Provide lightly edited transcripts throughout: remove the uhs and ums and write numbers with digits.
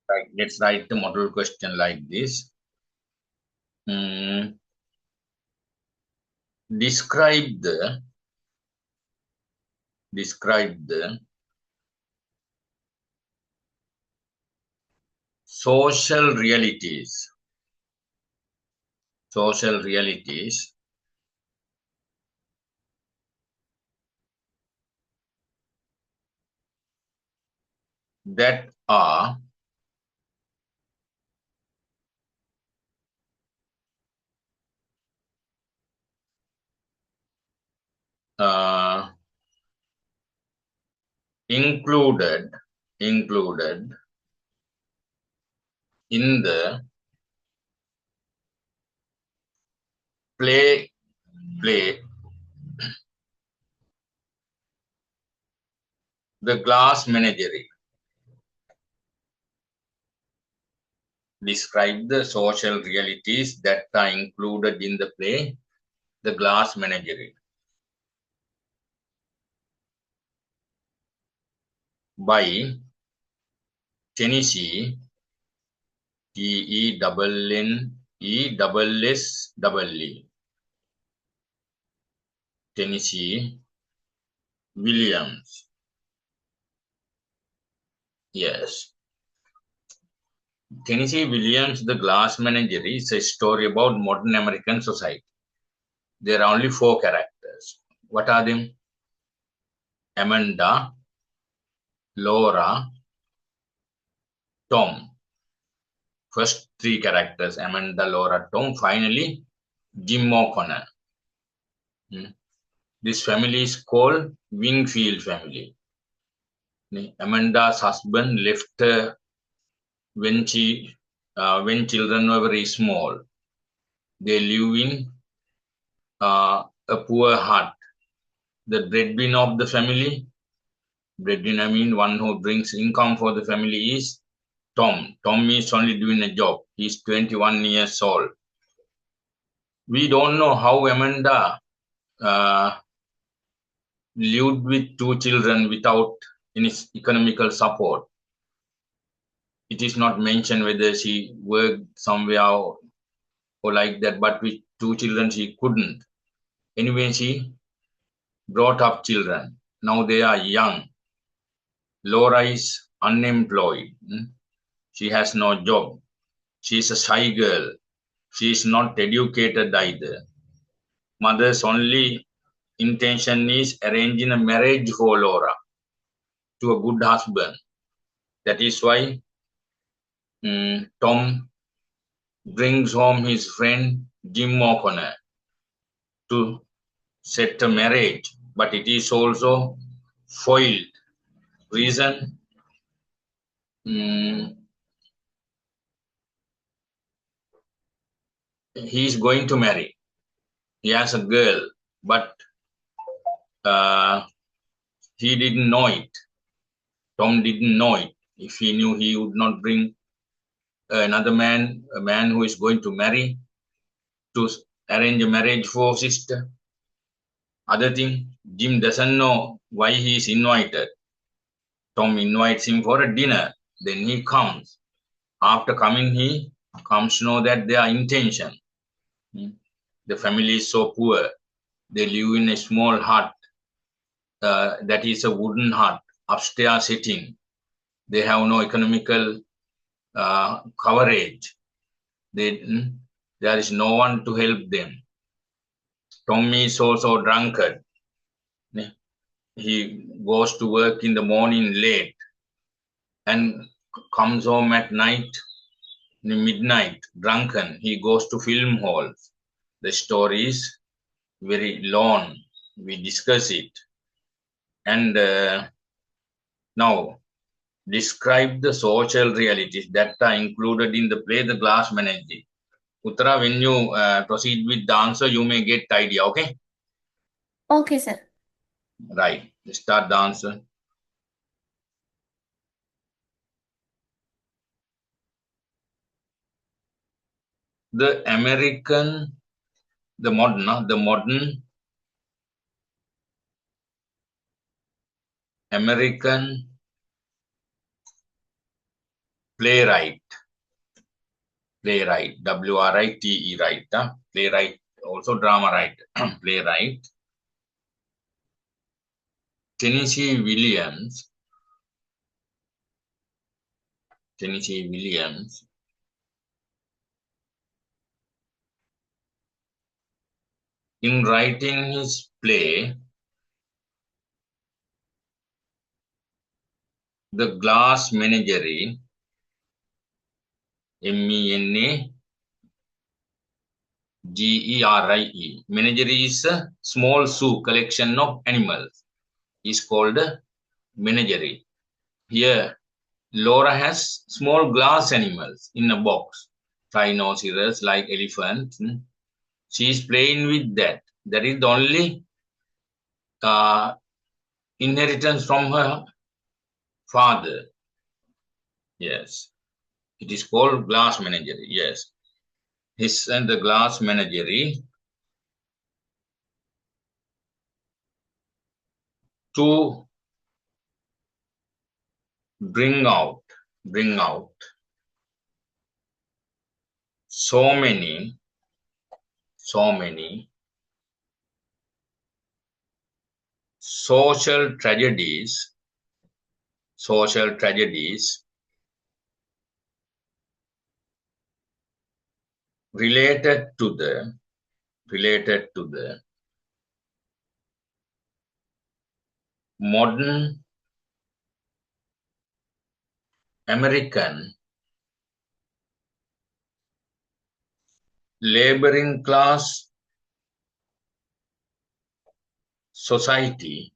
Right, let's write the model question like this. Describe the social realities that are included in the play the Glass Menagerie. Describe the social realities that are included in the play The Glass Menagerie by Tennessee Tennessee Tennessee Williams. Yes. Tennessee Williams, The Glass Menagerie is a story about modern American society. There are only 4 characters. What are them? Amanda, Laura, Tom. First 3 characters, Amanda, Laura, Tom. Finally, Jim O'Connor. This family is called Wingfield family. Amanda's husband left her when children were very small. They live in a poor hut. The breadwinner of the family, breadwinner means one who brings income for the family, is Tom. Tom is only doing a job. He's 21 years old. We don't know how Amanda lived with 2 children without any economical support. It is not mentioned whether she worked somewhere or like that, but with 2 children she couldn't. Anyway, she brought up children. Now they are young. Laura is unemployed. She has no job. She is a shy girl. She is not educated either. Mother's only intention is arranging a marriage for Laura to a good husband. That is why Tom brings home his friend Jim O'Connor to set a marriage, but it is also foiled. Reason? He is going to marry. He has a girl, but he didn't know it. Tom didn't know it. If he knew, he would not bring another man, a man who is going to marry, to arrange a marriage for sister. Other thing, Jim doesn't know why he is invited. Tom invites him for a dinner. Then he comes. After coming, he comes to know that their intention. The family is so poor. They live in a small hut. That is a wooden hut, upstairs sitting. They have no economical coverage. There is no one to help them. Tommy is also drunkard. He goes to work in the morning late and comes home at night, midnight, drunken. He goes to film halls. The story is very long. We discuss it. And now, describe the social realities that are included in the play The Glass Menagerie. Uttara, when you proceed with the answer, you may get idea, okay? Okay, sir. Right. Start the answer. The modern American playwright, playwright, W-R-I-T-E, right? Playwright, also drama writer, playwright. Tennessee Williams, Tennessee Williams, in writing his play, The Glass Menagerie, Menagerie, Menagerie is a small zoo collection of animals. Is called a menagerie. Here, Laura has small glass animals in a box. Rhinoceros, like elephants. She is playing with that. That is the only inheritance from her father. Yes. It is called Glass Menagerie. Yes. His and the Glass Menagerie to bring out so many social tragedies related to the modern American laboring class society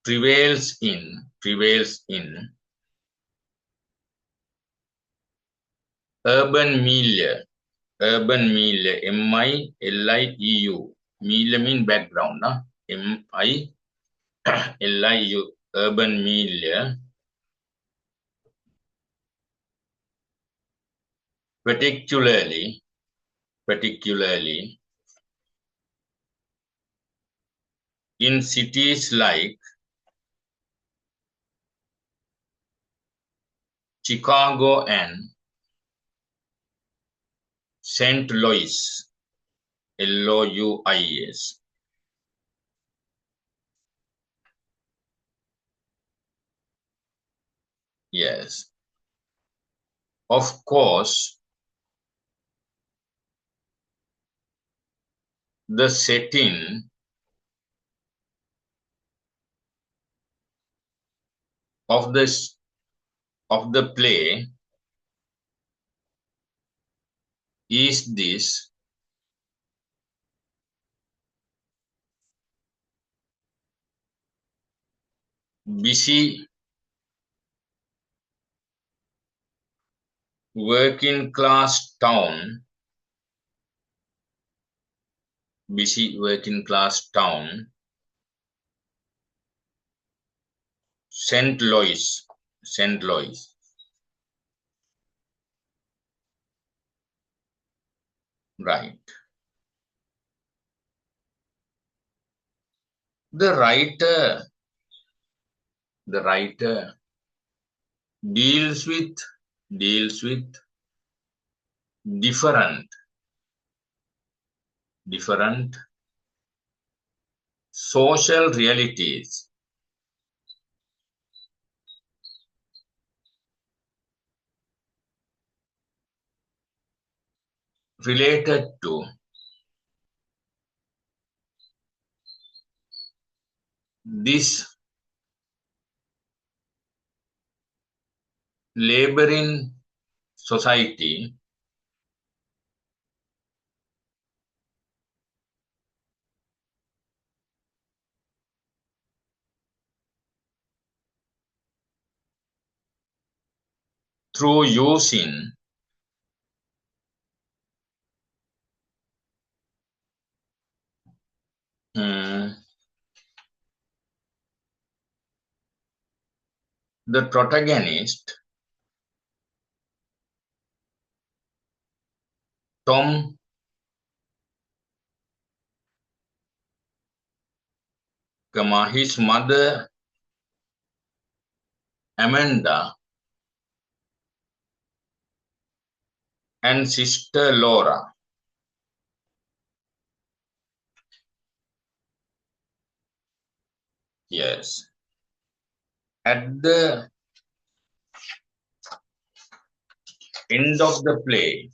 prevails in urban milieu, MILIEU. Milieu mean background, MILIEU, urban milieu, particularly in cities like Chicago and St. Louis, LOUIS. Yes. Of course, the setting of the play is this busy working class town, St. Louis, right? The writer deals with different social realities related to this laboring society through using mm, the protagonist Tom his mother Amanda and sister Laura. Yes. At the end of the play,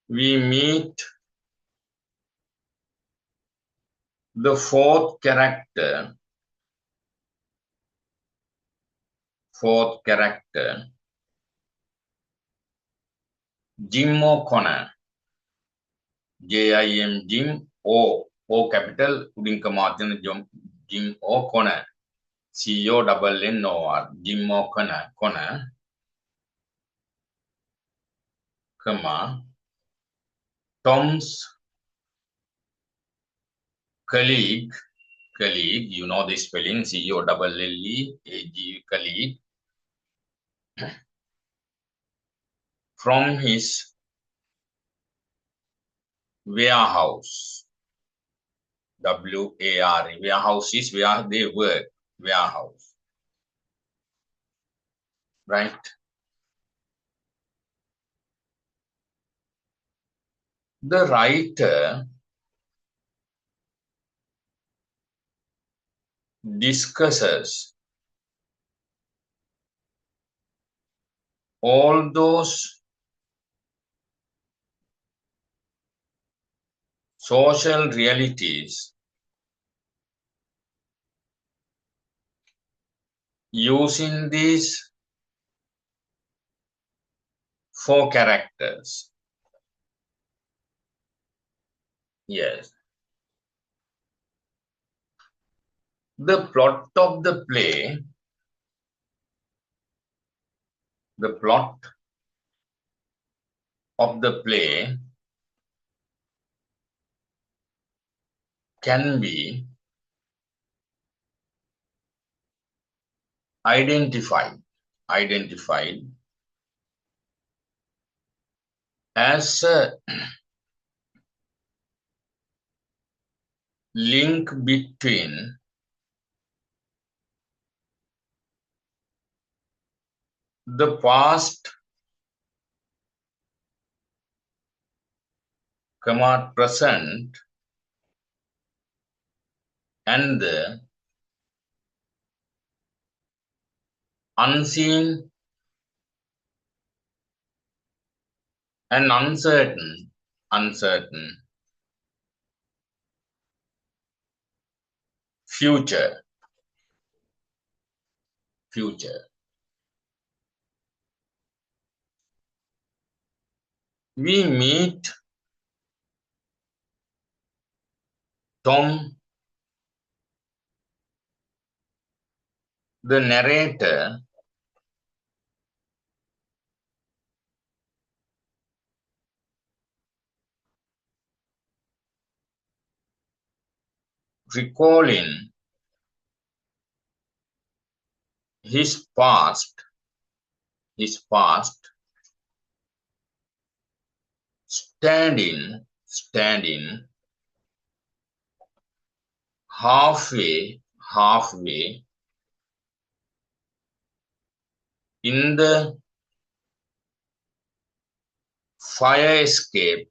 we meet the fourth character, Jim O'Connor. Jim, Jim O capital, Udinka Martin, Jim O'Connor, CONNOR, Jim O'Connor, Tom's colleague, you know the spelling, COLLEAG, colleague, from his warehouse, WARE, warehouse is where they work, warehouse, right? The writer discusses all those social realities using these four characters. Yes. The plot of the play, the plot of the play can be identified as a link between the past, present, and the unseen and uncertain future. We meet Tom, the narrator, recalling his past, standing halfway in the fire escape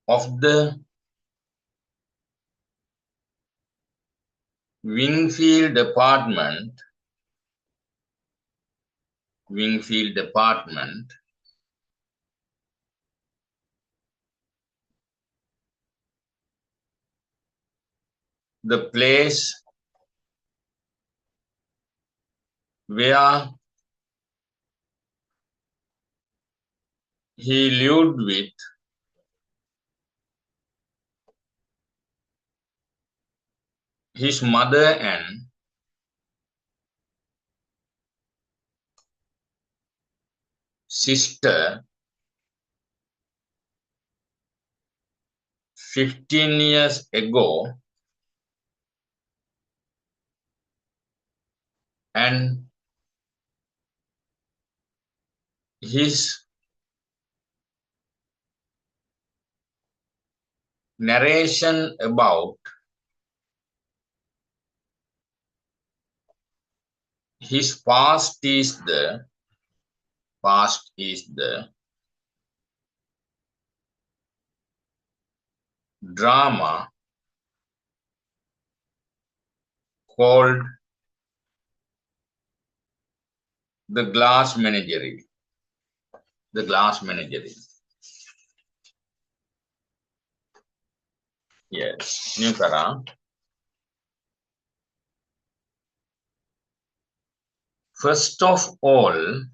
of the Wingfield apartment, the place where he lived with his mother and sister 15 years ago, and his narration about his past is the drama called the Glass Menagerie. The Glass Menagerie. Yes. New para. First of all,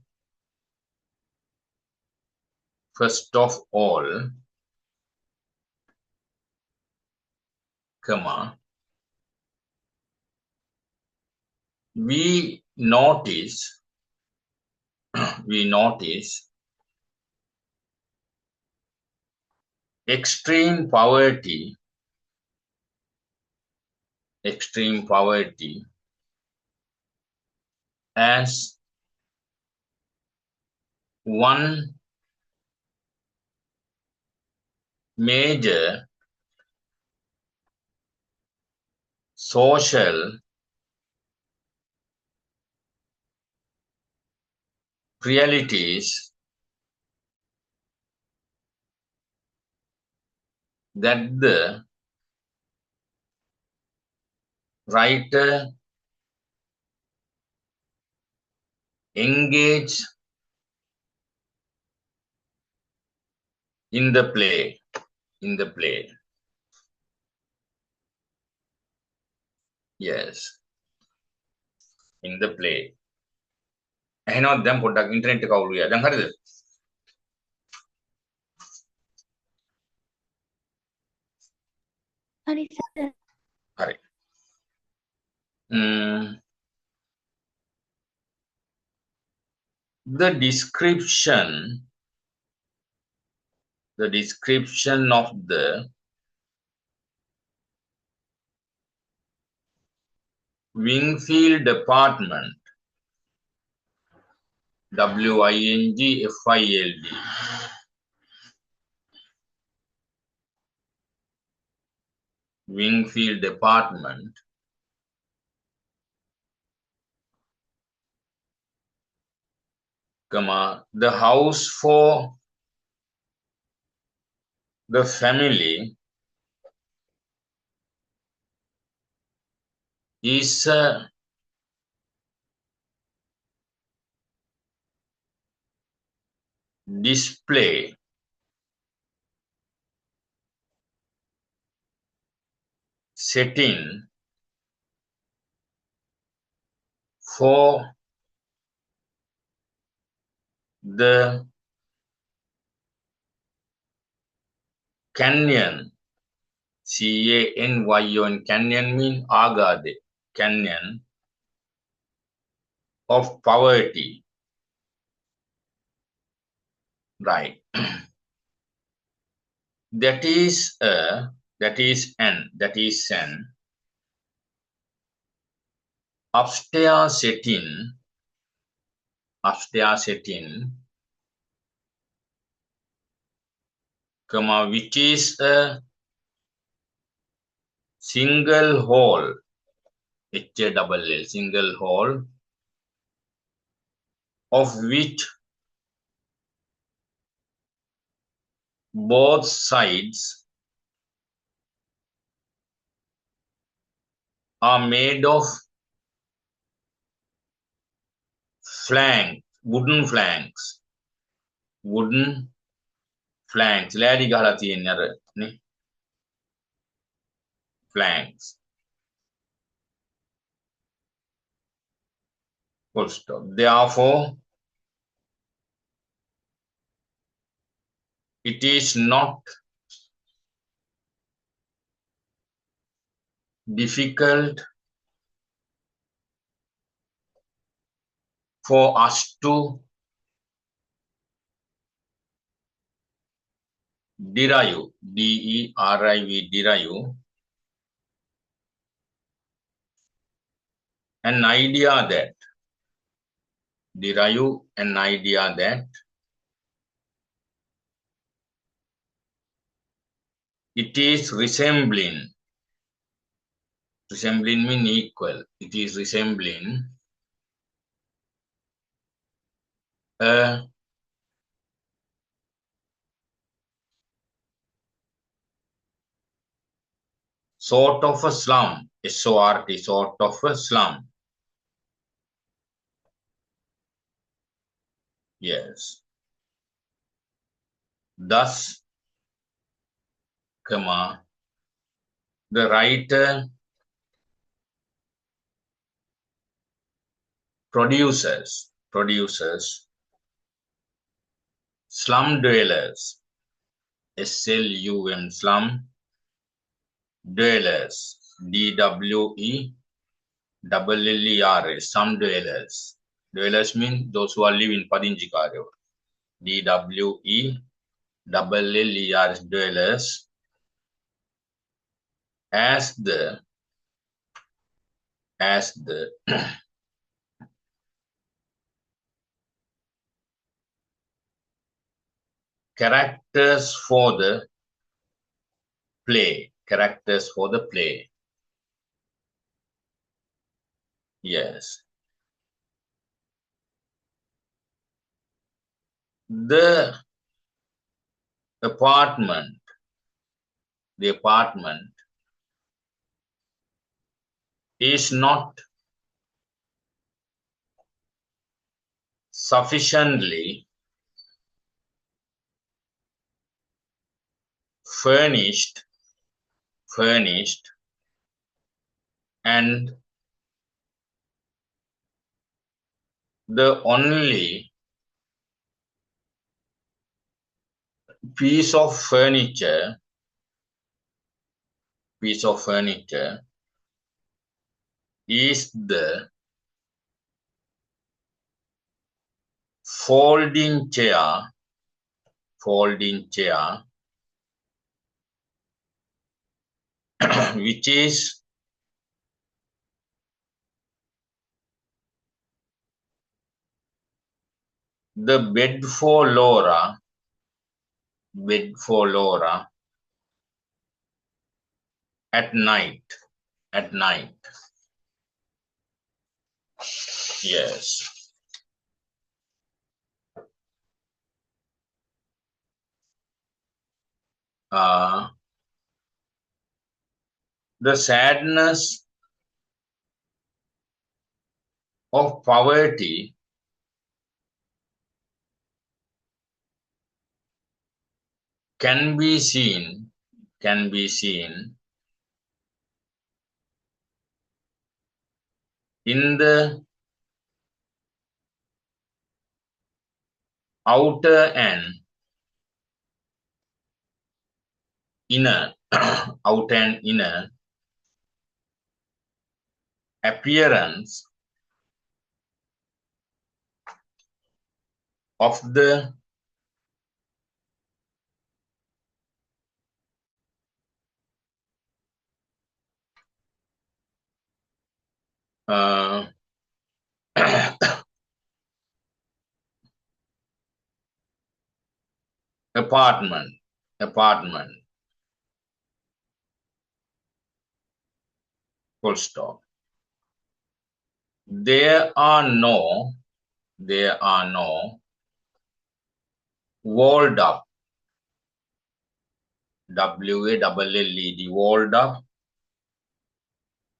comma, we notice extreme poverty as one major social realities that the writer engaged in the play. Yes, in the play. එහෙනම් දැන් පොඩ්ඩක් internet එක අවුල් ගියා. දැන් හරිද? හරි sir. හරි. The description of the Wingfield apartment, Wingfield, Wingfield apartment, comma, the house for the family is a display setting for the canyon, canyon, canyon mean agade, canyon of poverty, right? That is an upstairs setting, comma, which is a single hall, single hall, of which both sides are made of wooden flanks. ලෑලි ගහලා තියෙන්නේ අර නේ. Flanks. Full stop. Therefore, it is not difficult for us to derive, derive an idea that It is resembling. Resembling mean equal. It is resembling a sort of a slum. S-O-R-T, sort of a slum. Yes. Thus, comma, the writer produces slum dwellers, S-L-U-M, slum dwellers, D-W-E-L-L-E-R-S, slum dwellers. Dwellers mean those who are living Padinjikaru. D-W-E-L-L-E-R-S, dwellers, as the characters for the play. Characters for the play. Yes. The apartment is not sufficiently furnished and the only piece of furniture is the folding chair, which is the bed for Laura at night. Yes. The sadness of poverty can be seen in the outer and inner appearance of the apartment. Full stop. There are no walled up, W-A-L-L-E-D, walled up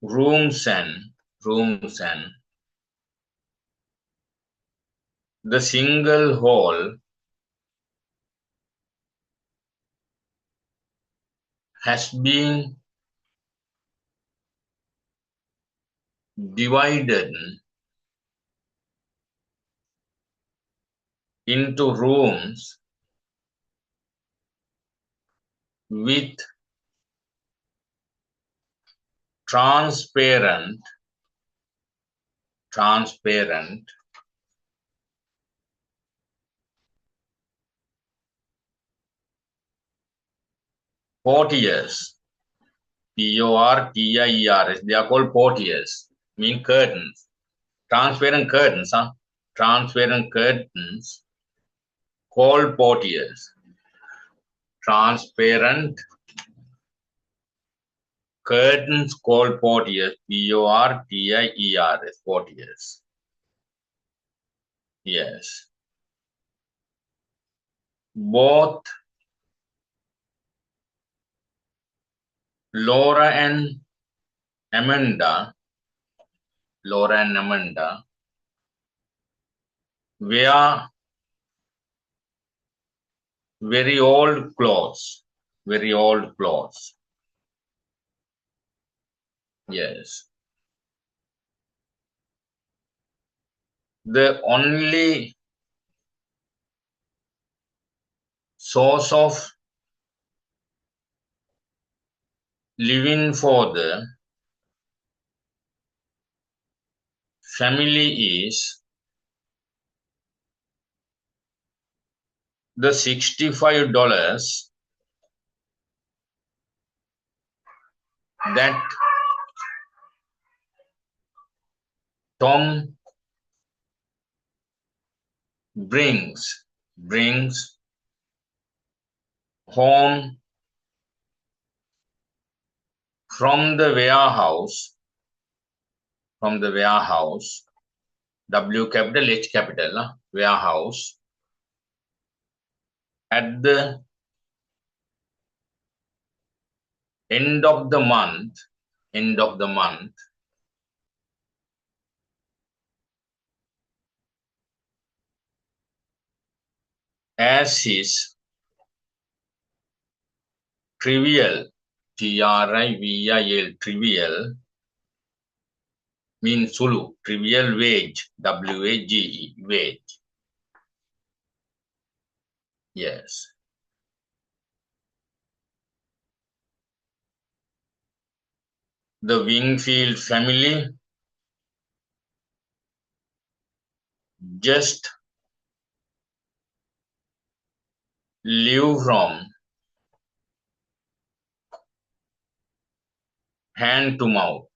rooms and the single hall has been divided into rooms with transparent portiers, P-O-R-T-I-E-R-S. They are called portiers, mean curtains. Transparent curtains, Transparent curtains called portiers. Transparent Curtains called portiers, Portiers, portiers. Yes. Both Laura and Amanda, Laura and Amanda, wear very old clothes. Very old clothes. Yes. The only source of living for the family is the $65 that Tom brings home from the warehouse, W capital H capital, warehouse, at the end of the month, as his trivial, trivial, trivial, means Sulu, trivial wage, wage, wage. Yes. The Wingfield family just live from hand to mouth.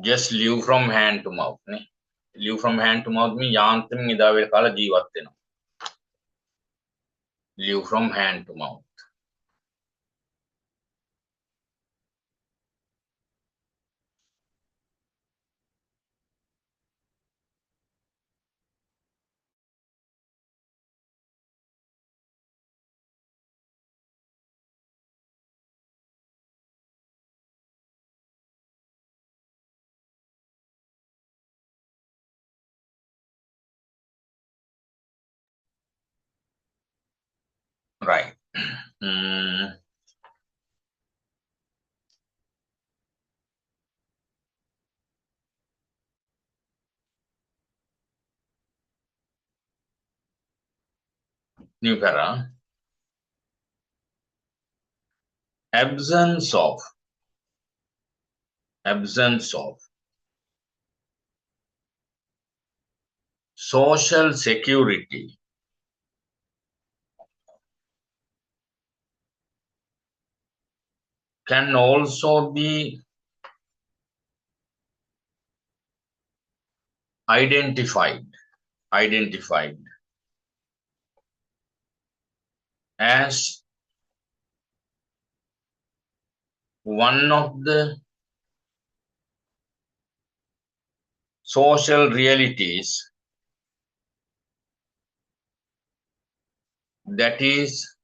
Just live from hand to mouth. Ne? Live from hand to mouth means yantam idavel kala jeevattena. Live from hand to mouth. Right. New para. Absence of social security can also be identified as one of the social realities that is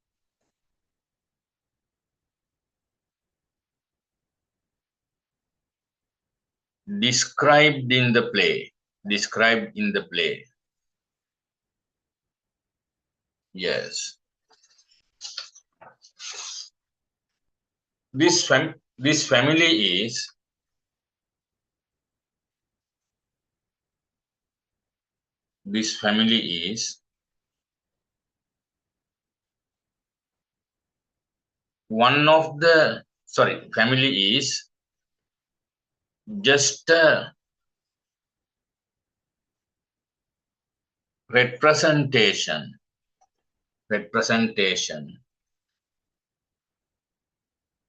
described in the play. Yes. This family is one of the family is just a representation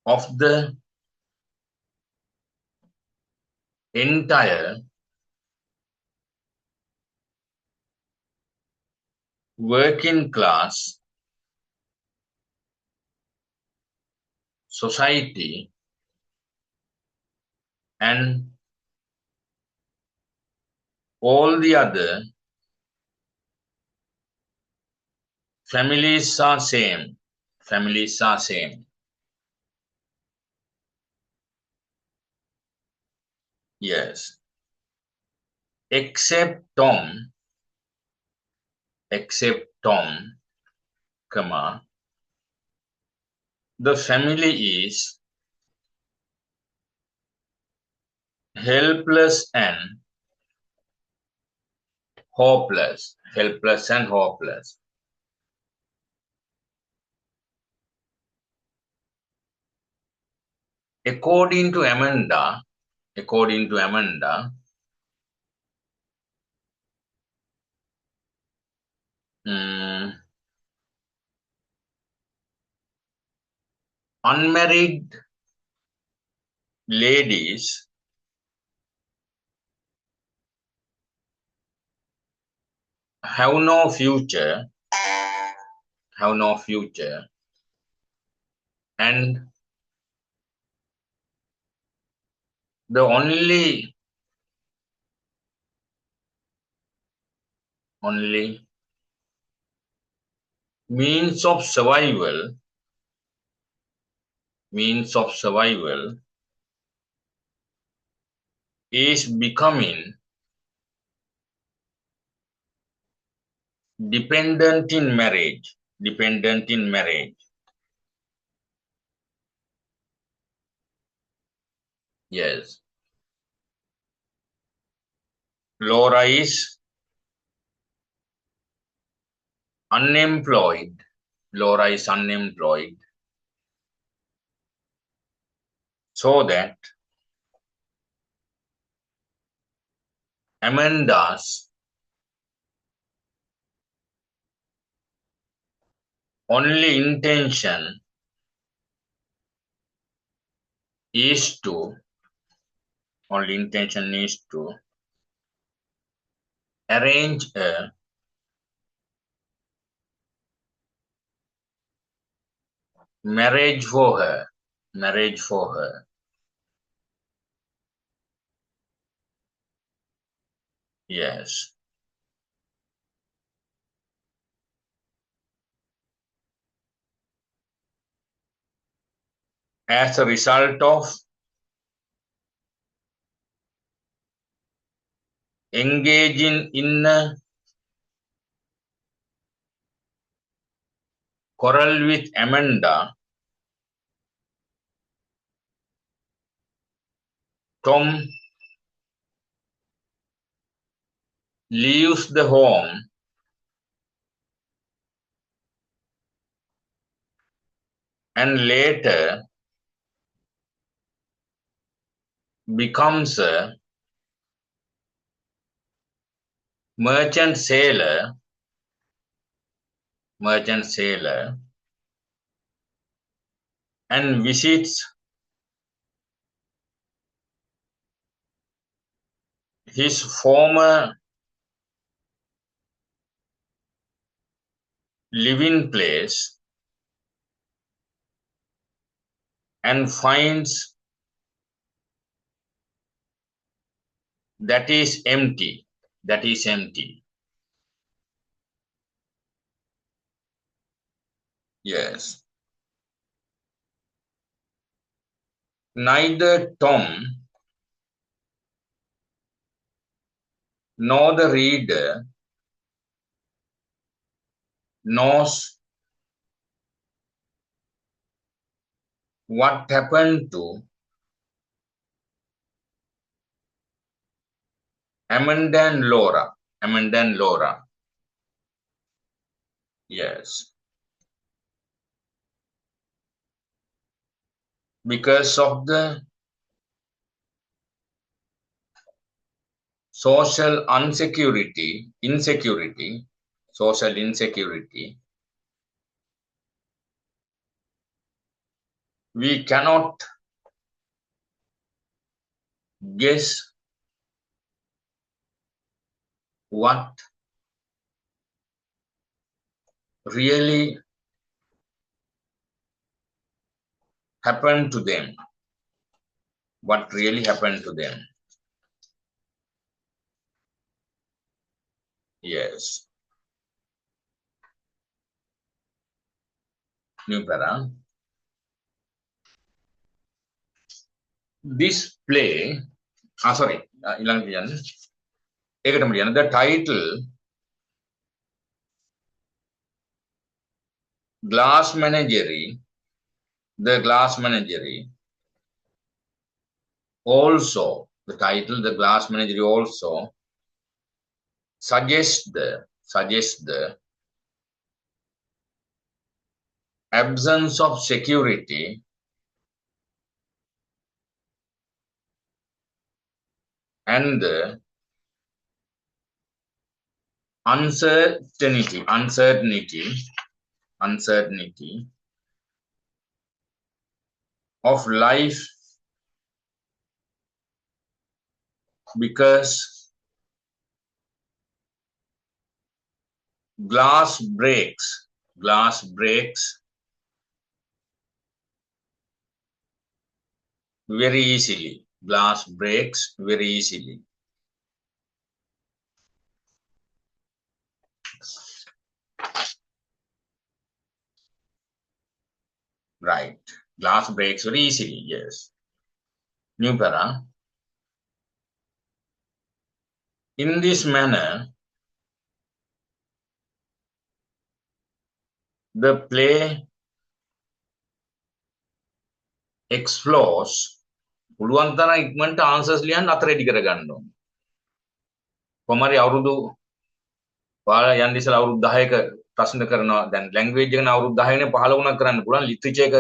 of the entire working class society and all the other families are same. Families are same. Yes. Except Tom, comma, the family is helpless and hopeless. Helpless and hopeless. According to Amanda, mm, unmarried ladies have no future, and the only means of survival is becoming dependent in marriage. Yes. Laura is unemployed. So that Amanda's only intention is to arrange a marriage for her. Yes. As a result of engaging in a quarrel with Amanda, Tom leaves the home and later becomes a merchant sailor and visits his former living place and finds that is empty. Yes. Neither Tom nor the reader knows what happened to Amanda and Laura. Yes. Because of the social insecurity, we cannot guess what really happened to them. what really happened to them. Yes. New para. This play, the title Glass Menagerie, the Glass Menagerie, also, the title, the Glass Menagerie also suggests the absence of security and the uncertainty of life because glass breaks very easily. Glass breaks very easily. Right. Glass breaks very easily, yes. New para. In this manner, the play explores පුළුවන් තරම් ඉක්මනට answers ලියන්න අත ready කරගන්න ඕනේ. කොහමරි අවුරුදු ඔයාලා යන්න ඉස්සලා අවුරුදු 10ක ප්‍රශ්න කරනවා. දැන් ලැන්ග්වේජ් එක න අවුරුදු 10 නේ 15 වුණා කරන්න පුළුවන්. ලිටරචර් එක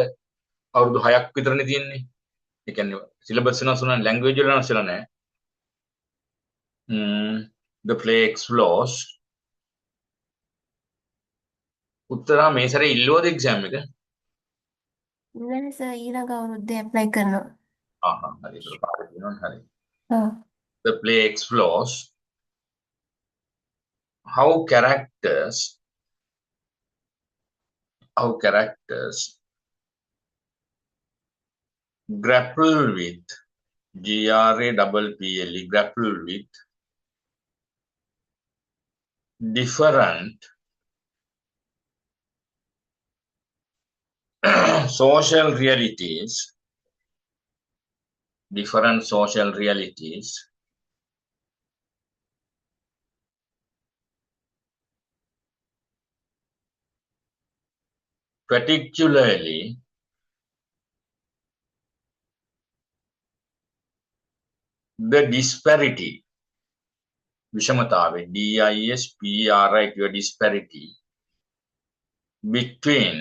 අවුරුදු 6ක් විතරනේ තියෙන්නේ. ඒ කියන්නේ සිලබස් වෙනස් වුණා ලැන්ග්වේජ් වල වෙනස් වෙලා නැහැ. The play explores උත්තර මේ සැරේ ඉල්ලුවද එක්සෑම් එක? නෑ සර් ඊළඟ අවුරුද්දේ ඇප්ලයි කරනවා. හරි ඒක පාරේ තියෙනවා හරි. ඔව්. The play explores how characters grapple with grapple with different social realities particularly the disparity විෂමතාවය disparity between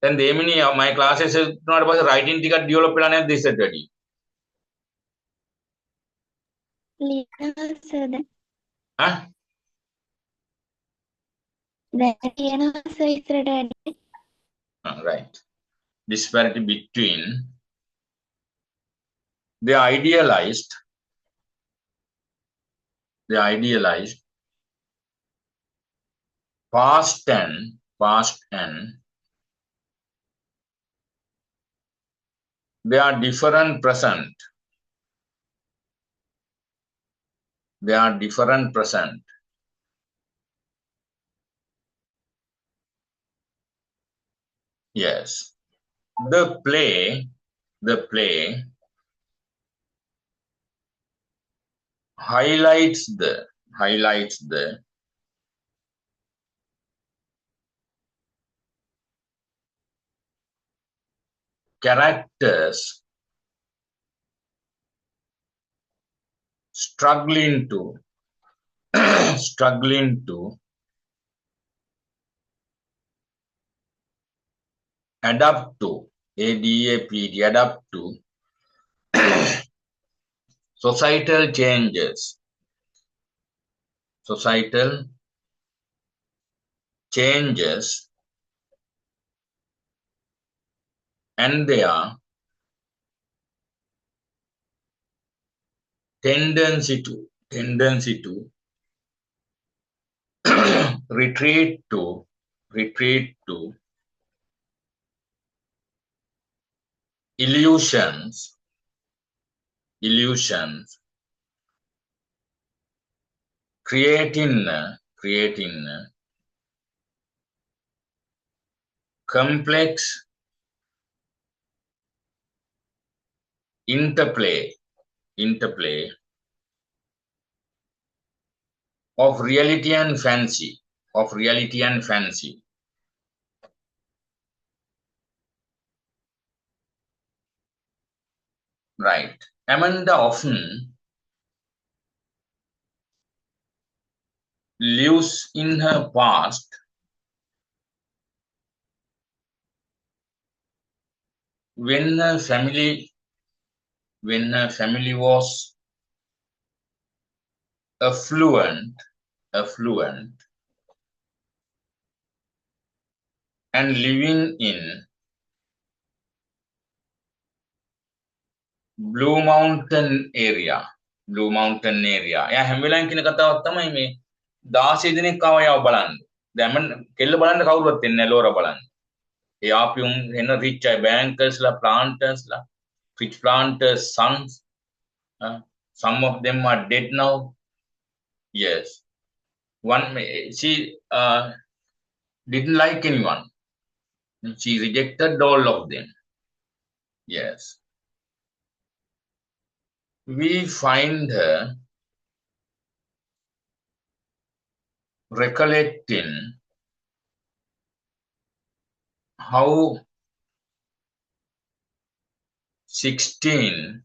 then දෙමිනි my classes උනාට පස්සේ writing ටිකක් develop වෙලා නැද්ද ඉස්සරට වැඩි? ලියනවා සර් දැන්. ඈ? දැන් කියනවා සර් ඉස්සරට වැඩි. Right. Disparity between the idealized past and their different present. Yes. The play highlights the characters struggling to adapt to societal changes and their tendency to retreat to illusions, creating complex interplay of reality and fancy, Right. Amanda often lives in her past when her family was affluent and living in Blue Mountain area. එයා හැම වෙලාවෙම කියන කතාවක් තමයි මේ 16 දිනක් ආව යාව බලන්න. දැන් කෙල්ල බලන්න කවුරුවත් එන්නේ නැහැ ලෝරා බලන්න. ඒ ආපියුම් එන රිච් අය බැංකර්ස්ලා ප්ලාන්ටර්ස්ලා rich planters sons some of them are dead now. Yes. One she didn't like anyone. She rejected all of them. Yes. We find her recollecting how 16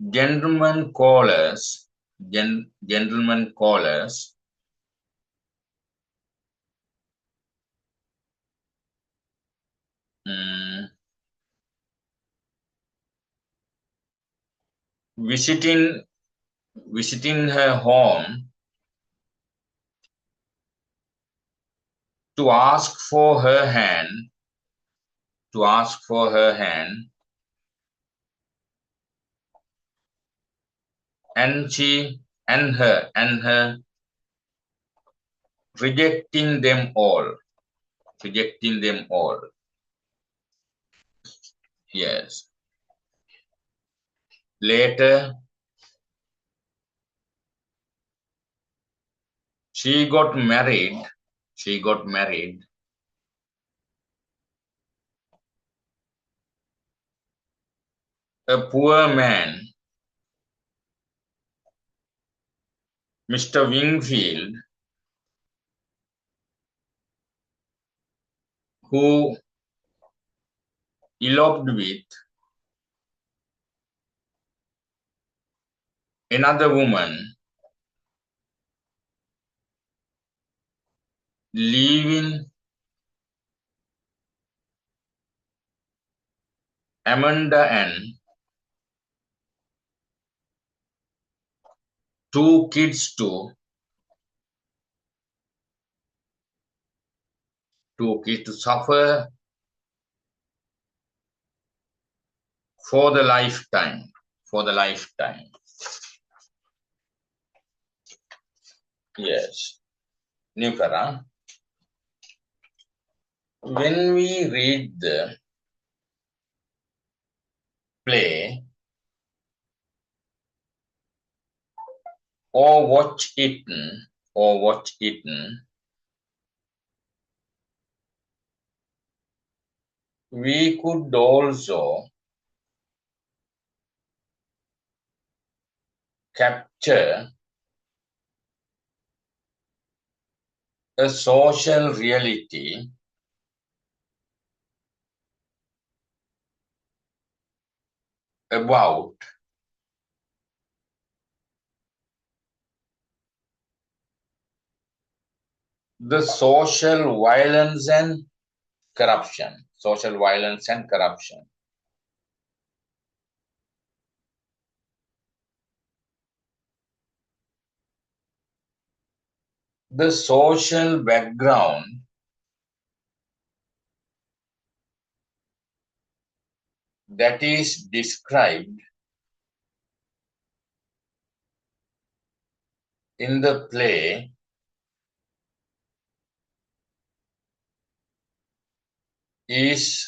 gentlemen callers visiting her home to ask for her hand and her rejecting them all. Yes. Later she got married. A poor man, Mr. Wingfield, who eloped with another woman, leaving Amanda and two kids to suffer for the lifetime. Yes. Nukara. When we read the play or watch it, we could also capture a social reality about the social violence and corruption. The social background that is described in the play is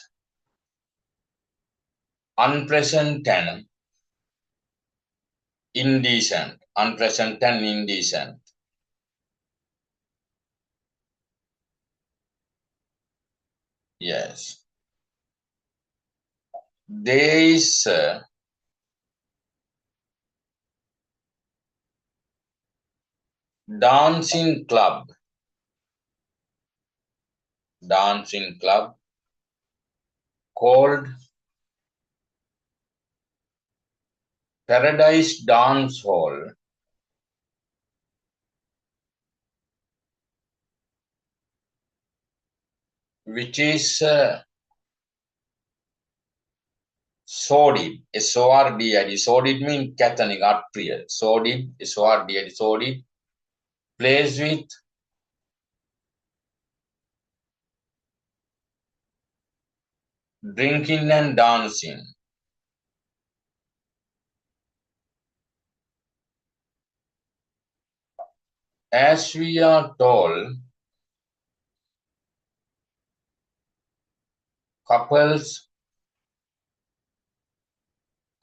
unpleasant and indecent. Unpleasant and indecent. Yes. There is a dancing club. Dancing club called Paradise Dance Hall, which is sordid, S-O-R-D-I-D. Sordid means Catholic, arterial. Sordid, S-O-R-D-I-D, sordid. Place with drinking and dancing. As we are told, couples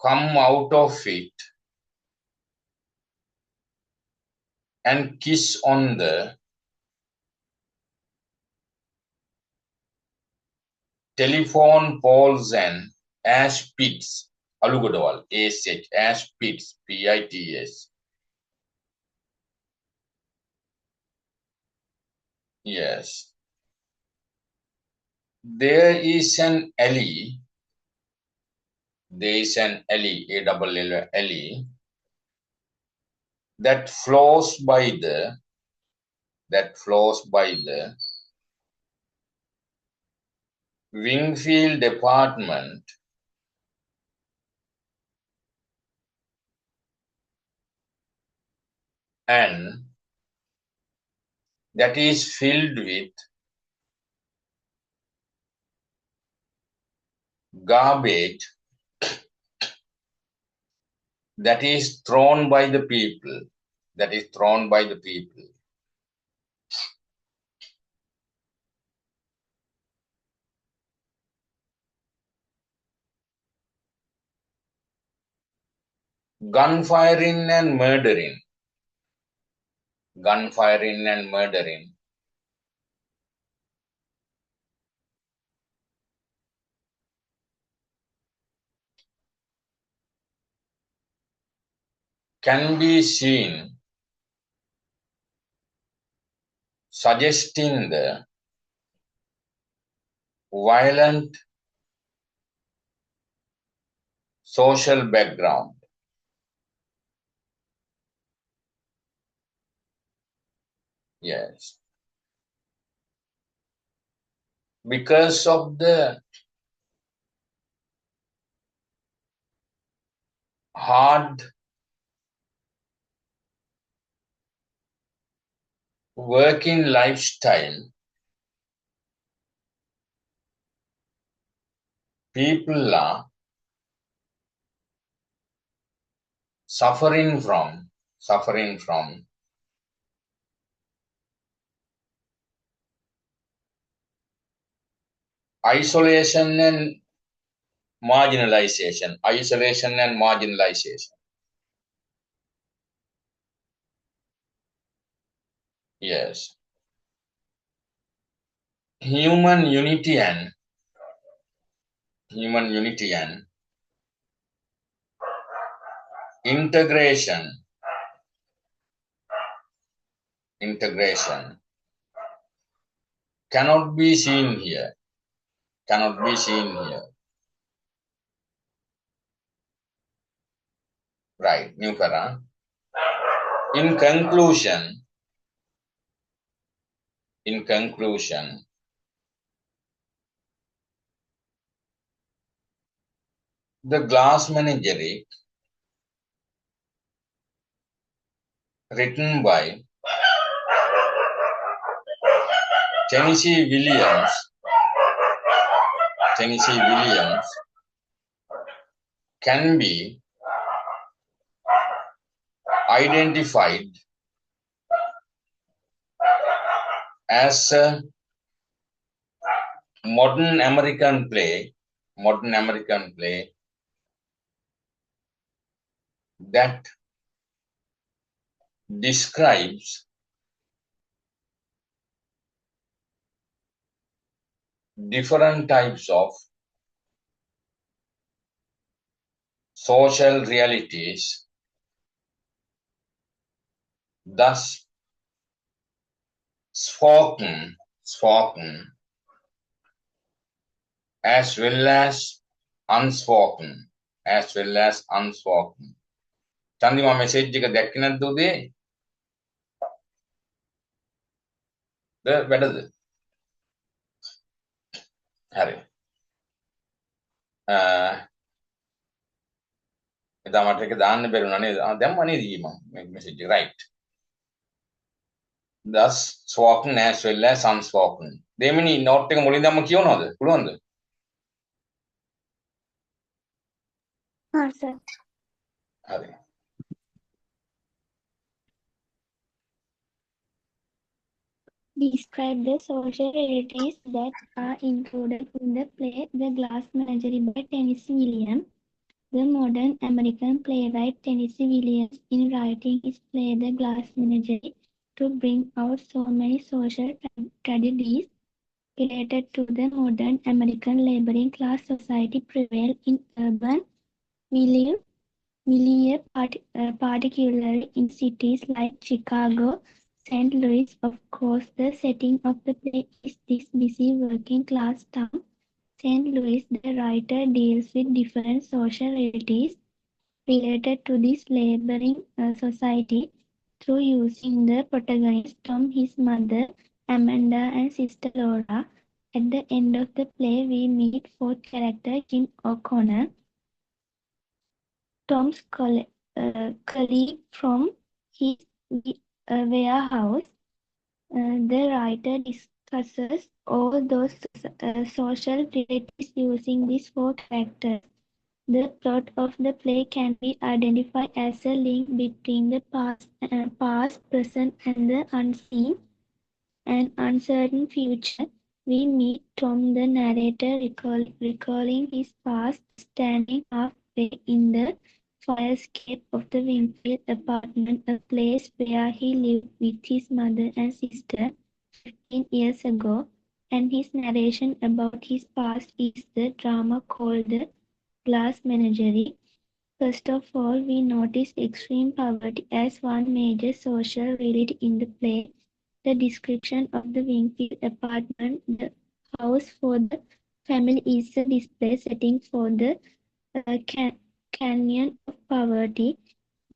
come out of it and kiss on the telephone poles and ash pits. Alugodawal, A-S-H, ash pits, P-I-T-S. Yes. There is an alley, A-L-L-E, that flows by the Wingfield Department and that is filled with garbage that is thrown by the people. Gunfiring and murdering can be seen, suggesting the violent social background. Yes. Because of the hard working lifestyle, people are suffering from isolation and marginalization. Yes. Human unity and integration cannot be seen here. Right, new para. In conclusion, the Glass Menagerie, written by Tennessee Williams, can be identified as a modern American play, modern American play that describes different types of social realities, thus spoken as well as unspoken, as well as unspoken. Chandima message එක දැක්කේ නැද්ද උදේ? වැඩද? හරි. එදා මට ඒක දාන්න බැරුණා නේද? දැම්මා නේද මම මෙසේජ් එක right. Thus spoken as well as unspoken. දෙවෙනි note එක මුලින් දැම්ම කියවනවද? පුළුවන්ද? हाँ सर. හරි. Describe the social realities that are included in the play The Glass Menagerie by Tennessee Williams. The modern American playwright Tennessee Williams, in writing his play The Glass Menagerie, to bring out so many social tragedies related to the modern American laboring class society prevail in urban milieu, particularly in cities like Chicago, St. Louis. Of course, the setting of the play is this busy working class town, St. Louis. The writer deals with different social realities related to this laboring society through using the protagonist Tom, his mother Amanda, and sister Laura. At the end of the play, we meet fourth character Jim O'Connor, Tom's colleague from his warehouse. The writer discusses all those social realities using these four characters. The plot of the play can be identified as a link between the past, present, and the unseen and uncertain future. We meet Tom, the narrator, recalling his past, standing halfway in the fire escape of the Wingfield apartment, a place where he lived with his mother and sister 15 years ago, and his narration about his past is the drama called The Glass Menagerie. First of all, we notice extreme poverty as one major social reality in the play. The description of the Wingfield apartment, the house for the family, is a display setting for the canyon of poverty.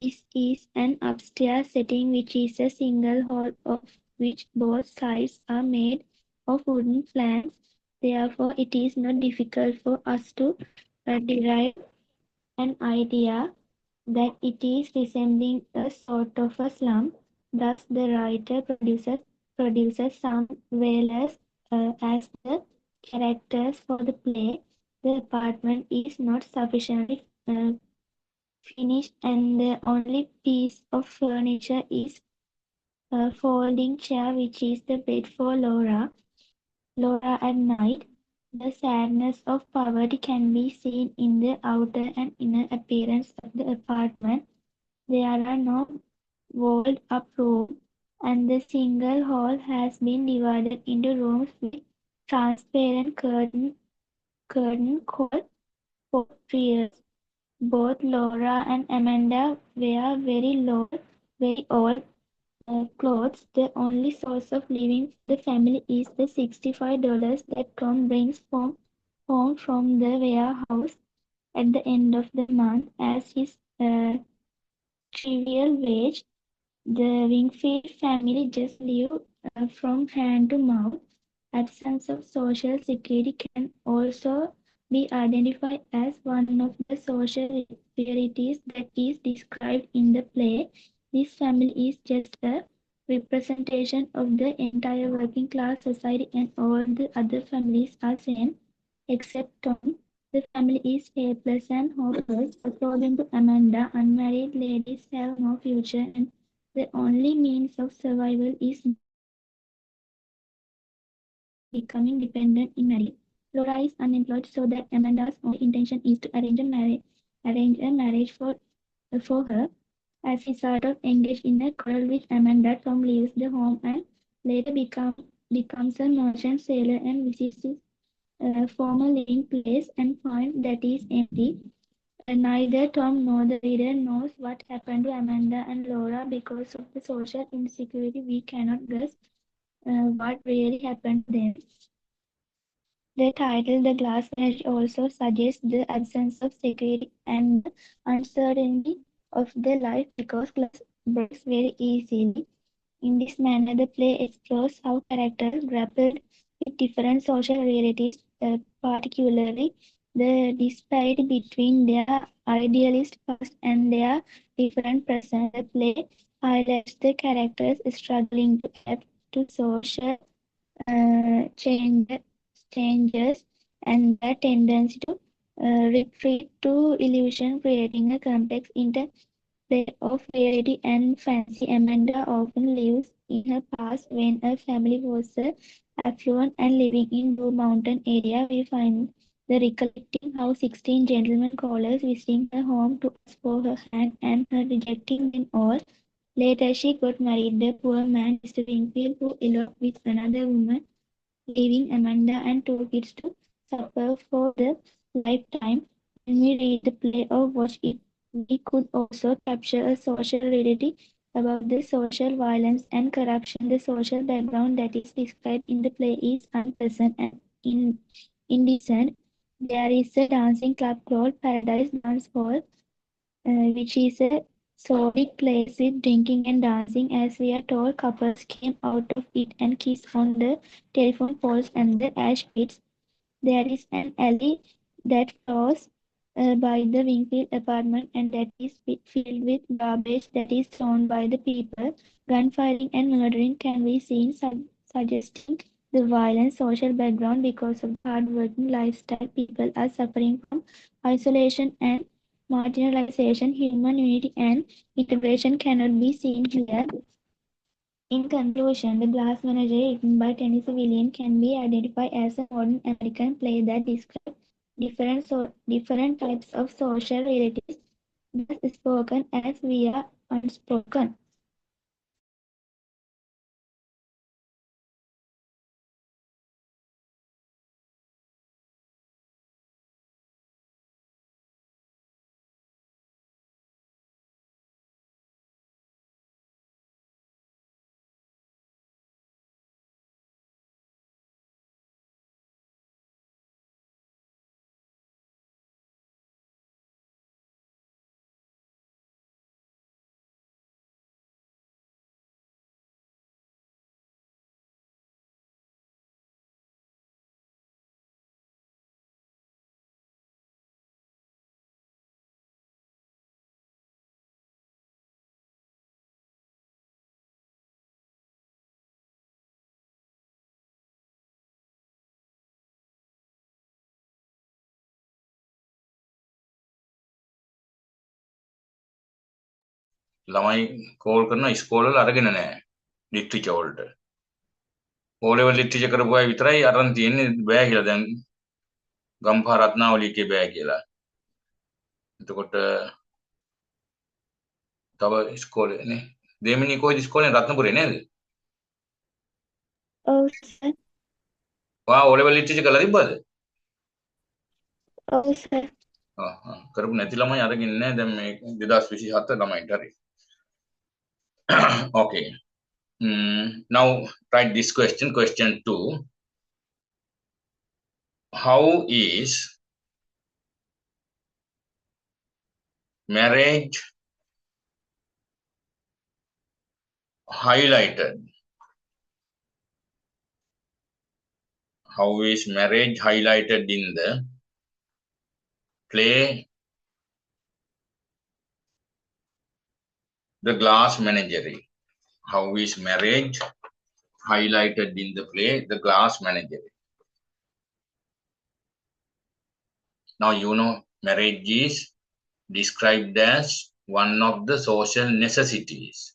This is an upstairs setting which is a single hall of which both sides are made of wooden planks. Therefore, it is not difficult for us to derive an idea that it is resembling a sort of a slum. Thus, the writer produces some whalers as the characters for the play. The apartment is not sufficiently finished, and the only piece of furniture is a folding chair, which is the bed for Laura. Laura at night. The sadness of poverty can be seen in the outer and inner appearance of the apartment. There are no walled up rooms, and the single hall has been divided into rooms with transparent curtain called portieres. Both Laura and Amanda wear very old clothes. The only source of living for the family is the $65 that Tom brings home from the warehouse at the end of the month as his trivial wage. The Wingfield family just live from hand to mouth. Absence of social security can also be identified as one of the social realities that is described in the play. This family is just a representation of the entire working class society, and all the other families are same except Tom. The family is helpless and hopeless. According to Amanda, unmarried ladies have no future, and the only means of survival is being a wife. becoming dependent in marriage. Laura is unemployed, so that Amanda's only intention is to arrange a marriage for her. As he sort of engaged in a quarrel with Amanda, Tom leaves the home and later becomes a merchant sailor and visits his former living place and finds that is empty. Neither Tom nor the reader knows what happened to Amanda and Laura because of the social insecurity. We cannot guess what really happened to them. The title "The Glass Menagerie" also suggests the absence of security and the uncertainty of the life because glass breaks very easily. In this manner, the play explores how characters grappled with different social realities, particularly the disparity between their idealist past and their different present. The play highlights the characters struggling to adapt to social change, changes and their tendency to retreat to illusion, creating a complex interplay of reality and fancy. Amanda often lives in her past when her family was affluent and living in Blue Mountain area. We find the recollecting how 16 gentlemen callers visiting her home to ask for her hand and her rejecting them all. Later, she got married. The poor man, Mr. Wingfield, who eloped with another woman, leaving Amanda and two kids to suffer for the lifetime. When we read the play or watch it, we could also capture a social reality about the social violence and corruption. The social background that is described in the play is unpleasant and indecent. There is a dancing club called Paradise Dance Hall, which is a Slavic place with drinking and dancing. As we are told, couples came out of it and kissed on the telephone poles and the ash pits. There is an alley that flows by the Wingfield apartment and that is filled with garbage that is thrown by the people. Gunfiring and murdering can be seen, suggesting the violent social background because of the hard-working lifestyle. People are suffering from isolation and marginalization. Human unity and integration cannot be seen here. In conclusion, The Glass Menagerie, written by Tennessee Williams, can be identified as a modern American play that describes different types of social realities, thus spoken as we are unspoken. ළමයි call කරන ඉස්කෝල වල අරගෙන නැහැ literature වලට. O level literature කරපු අය විතරයි අරන් තියෙන්නේ බෑ කියලා දැන් ගම්පහ රත්නාවලි එකේ බෑ කියලා. එතකොට තව ඉස්කෝලේ නේ. දෙමිනි කොයිද ඉස්කෝලේ රත්නපුරේ නේද? Oh, sir. වා O level ලිටරචර් කරලා තිබ්බද? Oh, sir. කරපු නැති ළමයි අරගෙන නැහැ දැන් මේ 2027 ළමයින්ට හරි. Okay. Now write this question, question 2. How is marriage highlighted? How is marriage highlighted in the play The Glass Menagerie? How is marriage highlighted in the play The Glass Menagerie? Now you know marriage is described as one of the social necessities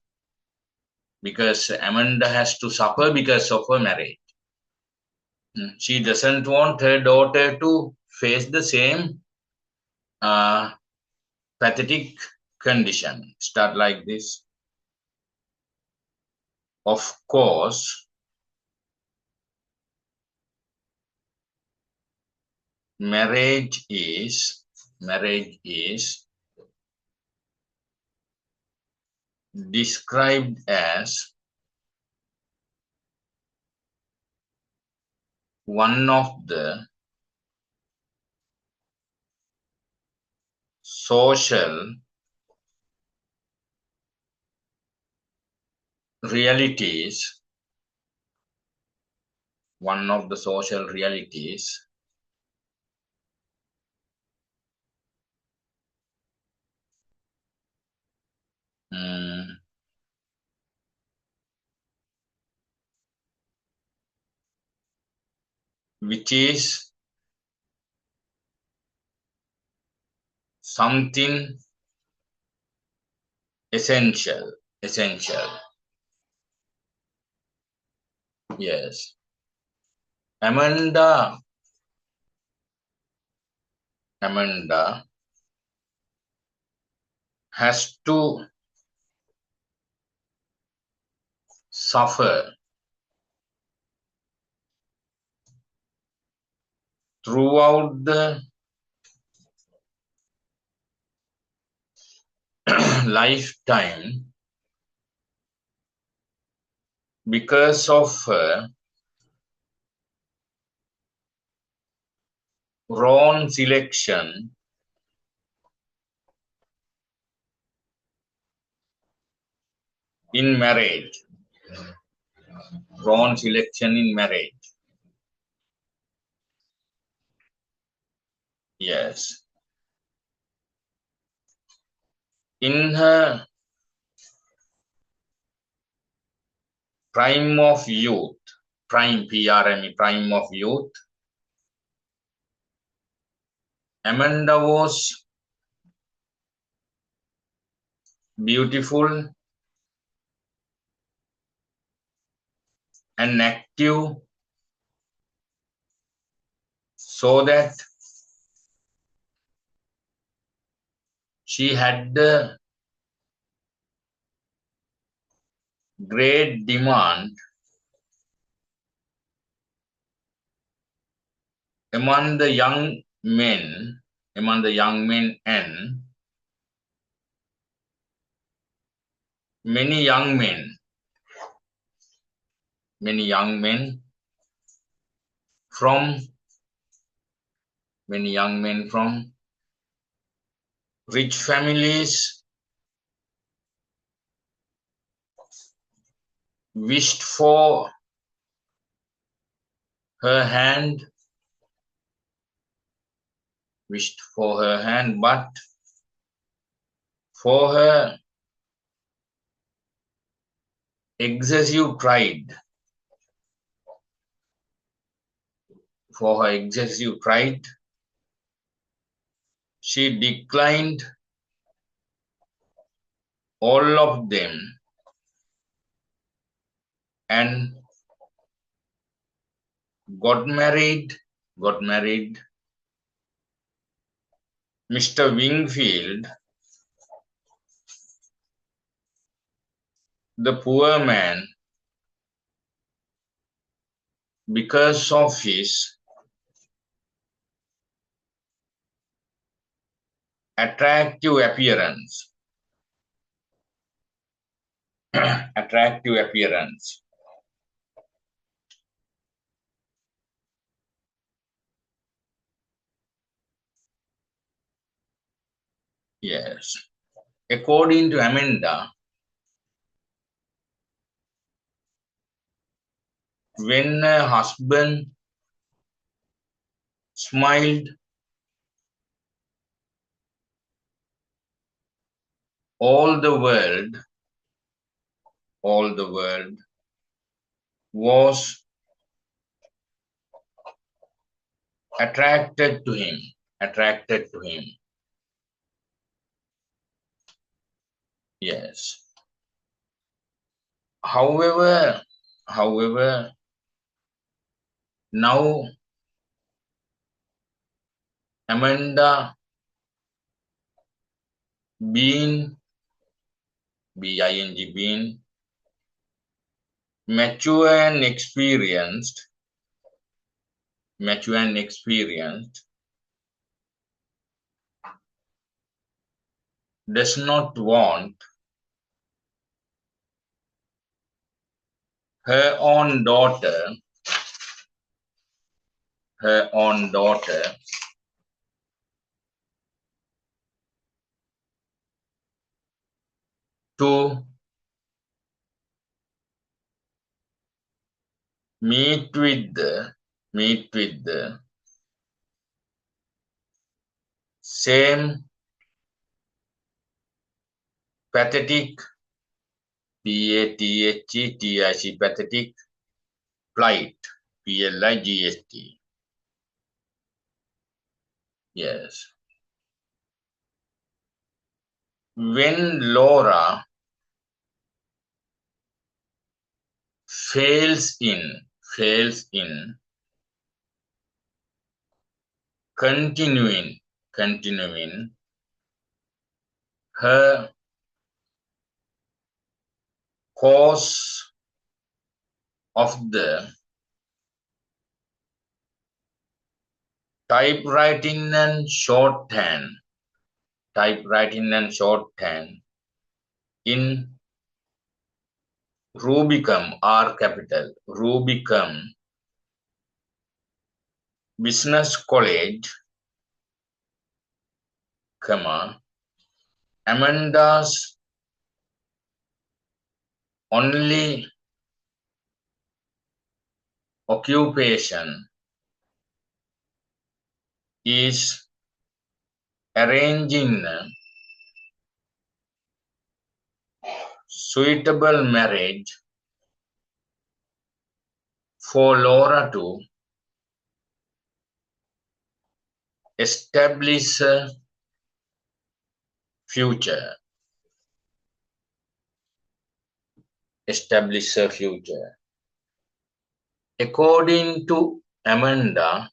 because Amanda has to suffer because of her marriage. She doesn't want her daughter to face the same pathetic condition. Start like this. Of course, marriage is described as one of the social realities, mm, which is something essential. Yes. Amanda has to suffer throughout the lifetime because of her wrong selection in marriage. Wrong selection in marriage. Yes. In her prime of youth, prime of youth, Amanda was beautiful and active so that she had the great demand among the young men, and many young men, from rich families wished for her hand, but for her excessive pride, she declined all of them and got married Mr. Wingfield, the poor man, because of his attractive appearance. Attractive appearance. Yes. According to Amanda, when her husband smiled, all the world was attracted to him. Yes. However, Now Amanda being B-I-N-G being mature and experienced does not want her own daughter to meet with the same pathetic P-A-T-H-E-T-I-C pathetic plight P-L-I-G-H-T. Yes. When Laura fails in continuing her course of the typewriting and shorthand in Rubicon R capital Rubicon Business College, Amanda's only occupation is arranging a suitable marriage for Laura to establish a future. According to Amanda,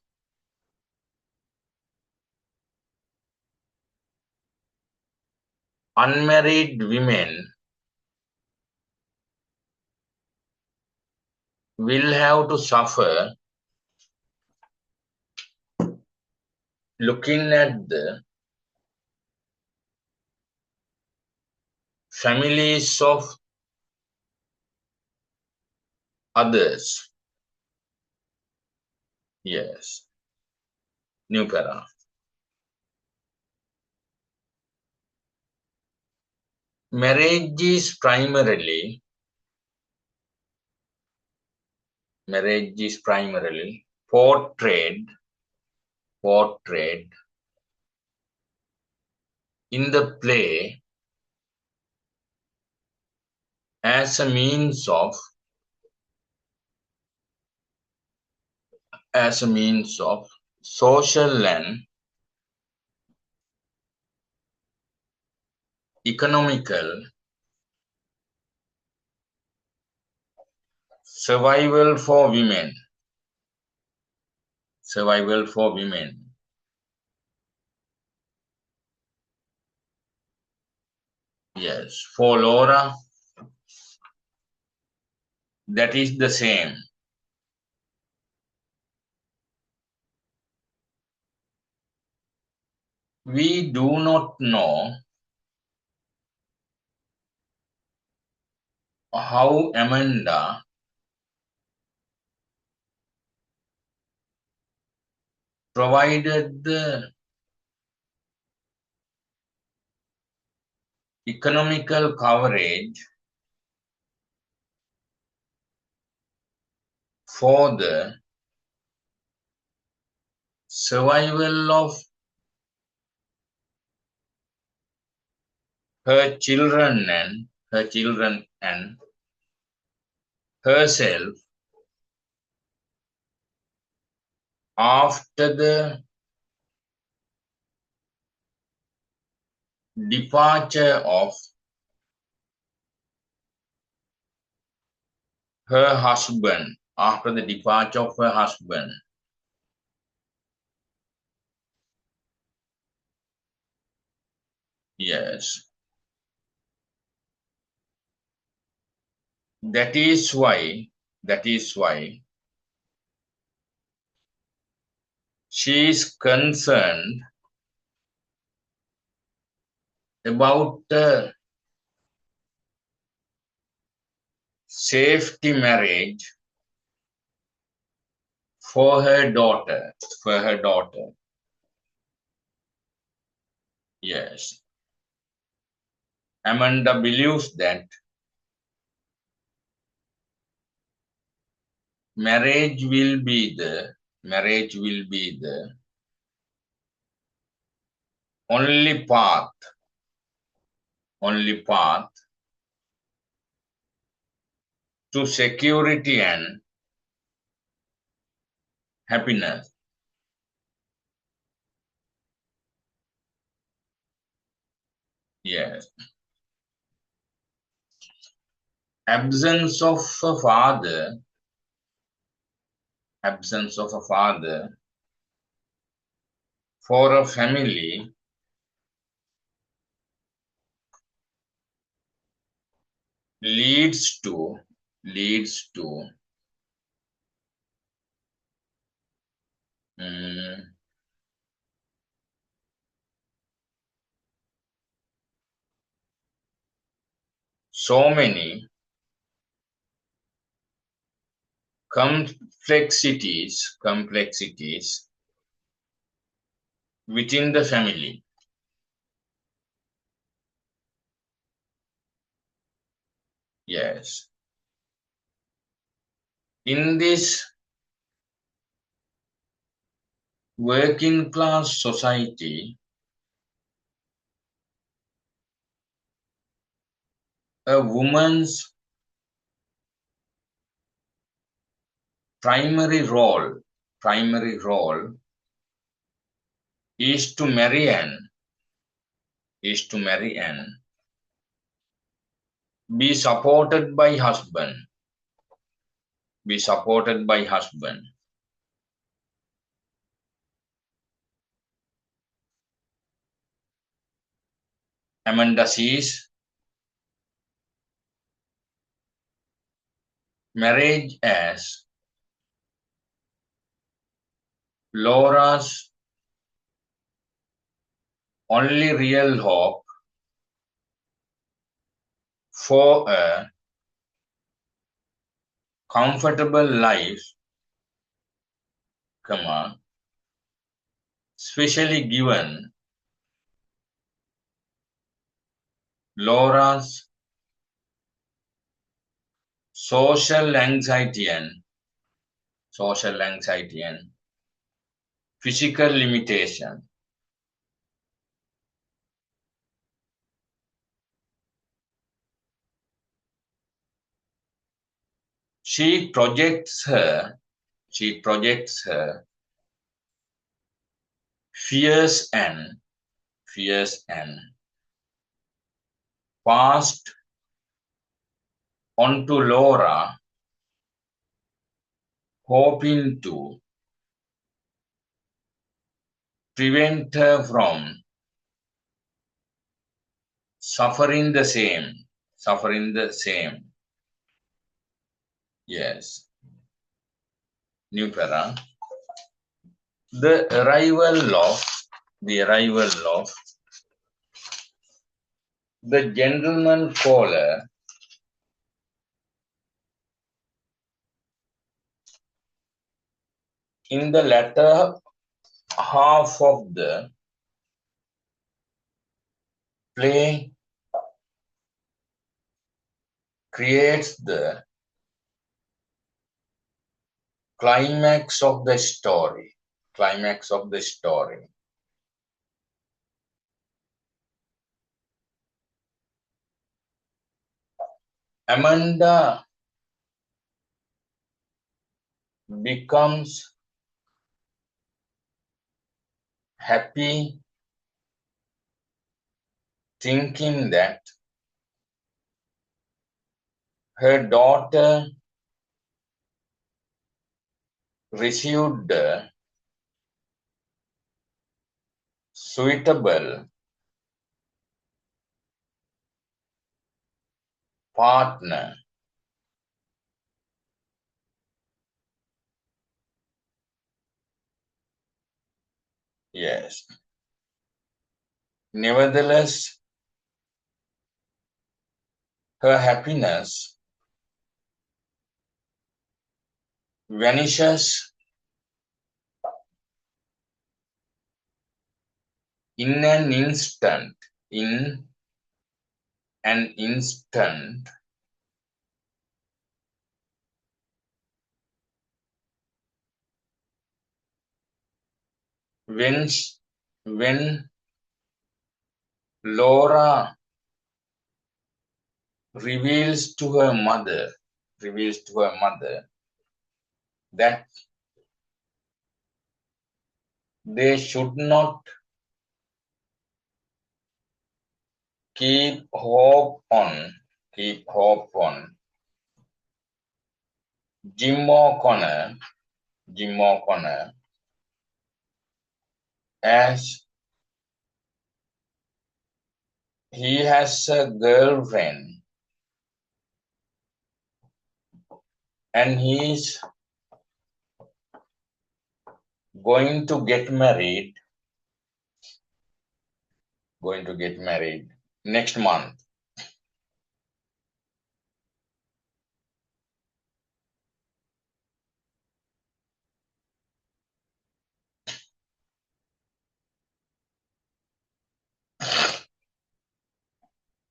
unmarried women will have to suffer looking at the families of others. Yes. New para. Marriage is primarily portrayed in the play as a means of social and economical survival for women. Yes, for Laura, that is the same. We do not know how Amanda provided the economical coverage for the survival of her children and herself after the departure of her husband after the departure of her husband. Yes. That is why she is concerned about the safety marriage for her daughter. Yes. Amanda believes that marriage will be the only path to security and happiness. Yes. Absence of a father, for a family leads to mm, so many complexities within the family. Yes. In this working class society, a woman's primary role is to marry and be supported by husband. Amanda sees marriage as Laura's only real hope for a comfortable life, especially given Laura's social anxiety and physical limitation. She projects her fears and past onto Laura, hoping to prevent her from suffering the same. Yes. New para. The arrival of the gentleman caller in the latter half of the play creates the climax of the story. Amanda becomes happy thinking that her daughter received a suitable partner. Yes. Nevertheless, her happiness vanishes in an instant. In an instant, when when Laura reveals to her mother, that they should not keep hope on Jim O'Connor, as he has a girlfriend and he is going to get married next month.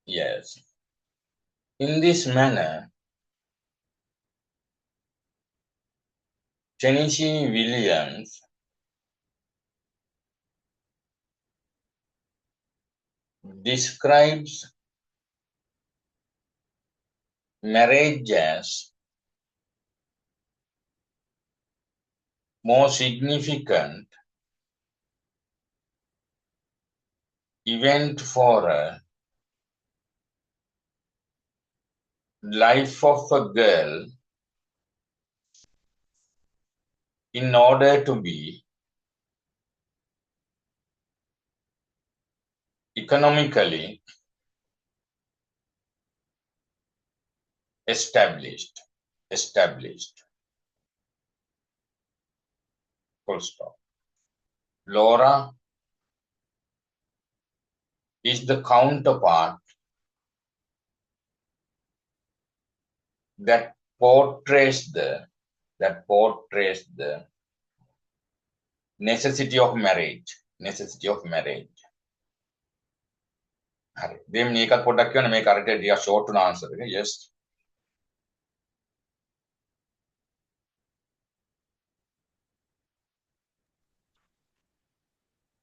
Yes. In this manner, Tennessee Williams describes marriage as more significant event for a life of a girl in order to be economically established. Full stop. Laura is the counterpart that portrays the necessity of marriage. හරි. දෙම් මේකත් පොඩ්ඩක් කියන්න මේක අර ටිකක් short උන answer එක. Yes.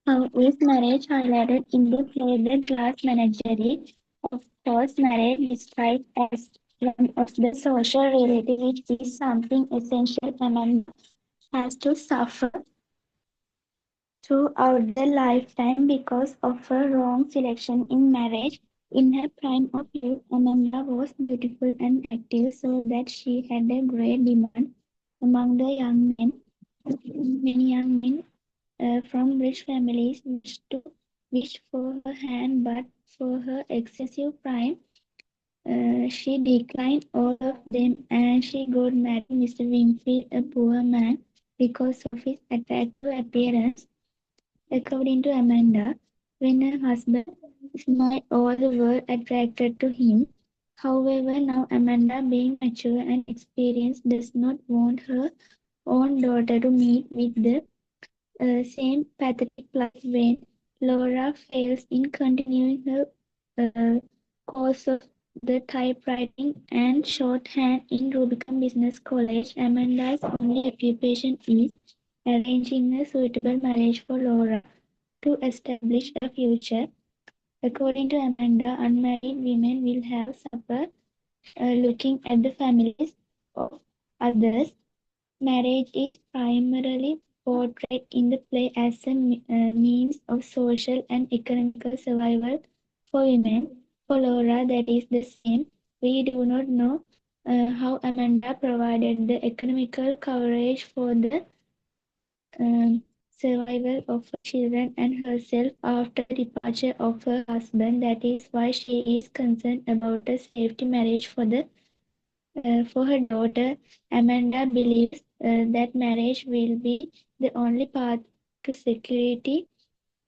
How is marriage highlighted in the play The Glass Menagerie? Of course, marriage is described as one of the social reality which is something essential Amanda has to suffer throughout the lifetime because of her wrong selection in marriage. In her prime of youth, Amanda was beautiful and active, so that she had a great demand among the young men. Many young men from rich families wished for her hand, but for her excessive pride, she declined all of them, and she got married Mr. Wingfield, a poor man, because of his attractive appearance. According to Amanda, when her husband smiled, all the world attracted to him. However, now Amanda, being mature and experienced, does not want her own daughter to meet with the same pathetic plight when Laura fails in continuing her uh, course of the typewriting and shorthand in Rubicon Business College. Amanda's only occupation is arranging a suitable marriage for Laura to establish a future. According to Amanda, unmarried women will have supper looking at the families of others. Marriage is primarily portrayed in the play as a means of social and economical survival for women. For Laura, that is the same. We do not know how Amanda provided the economical coverage for the um, survival of her children and herself after the departure of her husband. That is why she is concerned about a safety marriage for her daughter. Amanda believes that marriage will be the only path to security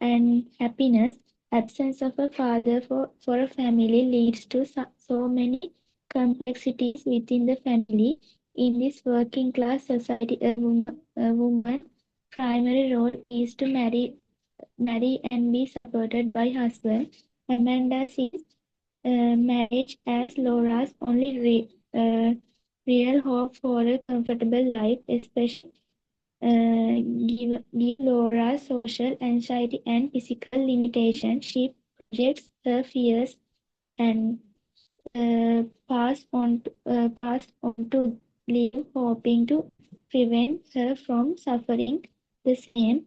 and happiness. Absence of a father for a family leads to so many complexities within the family. In this working class society, a woman's primary role is to marry and be supported by husband. Amanda sees marriage as Laura's only real hope for a comfortable life, especially give Laura social anxiety and physical limitations. She projects her fears and pass on to live, hoping to prevent her from suffering the same.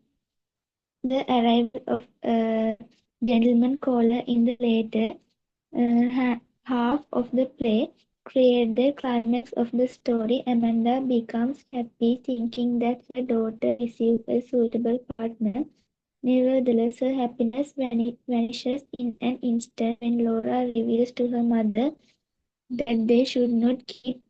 The arrival of a gentleman caller in the later half of the play creates the climax of the story. Amanda becomes happy thinking that her daughter receives a suitable partner. Nevertheless, her happiness vanishes in an instant when Laura reveals to her mother that they should not keep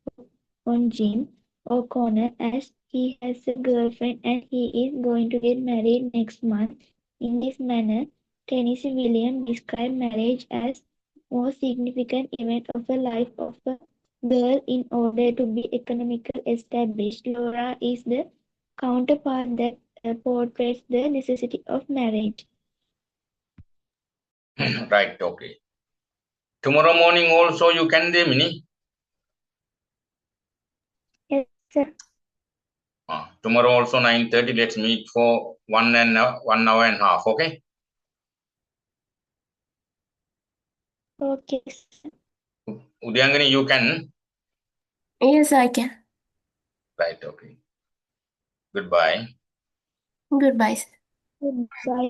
on Jim O'Connor as he has a girlfriend and he is going to get married next month. In this manner, Tennessee Williams described marriage as most significant event of the life of a girl in order to be economically established. Laura is the counterpart that portrays the necessity of marriage. Right, okay. Tomorrow morning also you can do mini. Yes, sir. Tomorrow also 9:30. Let's meet for 1 hour and a half. Okay. Okay, sir. Udyangani, you can. Yes, I can. Right, okay. Goodbye. Goodbye. Goodbye.